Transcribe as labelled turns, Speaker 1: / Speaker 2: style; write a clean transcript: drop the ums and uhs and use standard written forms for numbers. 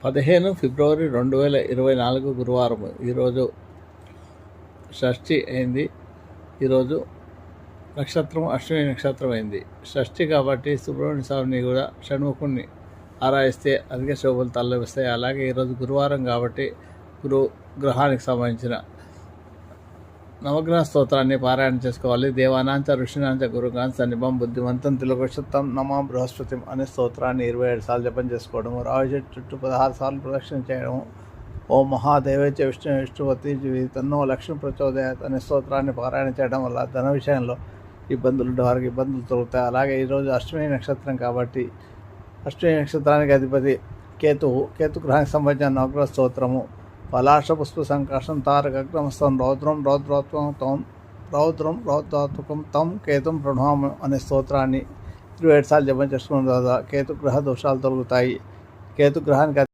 Speaker 1: 15 ఫిబ్రవరి 2024 గురువారం. ఈరోజు షష్ఠి అయింది. ఈరోజు నక్షత్రం అశ్విని నక్షత్రం అయింది. షష్ఠి కాబట్టి సుబ్రహ్మణ్య స్వామిని కూడా షణ్ముఖుణ్ణి ఆరాధిస్తే అధిక శోభలు తలపిస్తాయి. అలాగే ఈరోజు గురువారం కాబట్టి గ్రహానికి సంబంధించిన నవగ్రహ స్తోత్రాన్ని పారాయణ చేసుకోవాలి. దేవానాంచ ఋషినాంచ గురుగాంచ నిబం బుద్ధిమంతం తిలకృషత్తం నమా బృహస్పతిం అనే స్తోత్రాన్ని 27 సార్లు జపం చేసుకోవడము, రావి చెట్టు చుట్టూ 16 సార్లు ప్రదక్షిణ చేయడము, ఓం మహాదేవైచ విష్ణువతి తన్నో లక్ష్మి ప్రచోదయాత్ అనే స్తోత్రాన్ని పారాయణ చేయడం వల్ల ధన విషయంలో ఇబ్బందులు వారికి ఇబ్బందులు తొలుగుతాయి. అలాగే ఈరోజు అష్టమి నక్షత్రం కాబట్టి అష్టమి నక్షత్రానికి అధిపతి కేతు గ్రహానికి సంబంధించిన నవగ్రహ స్తోత్రము పలాశ పుష్ప సంకాశం తారకగ్రమస్థం రౌద్రాత్మకం తం కేతుం ప్రణామం అనే స్తోత్రాన్ని 27 సార్లు జపం చేసుకోవడం ద్వారా కేతు గ్రహ దోషాలు తొలగుతాయి. కేతు గ్రహానికి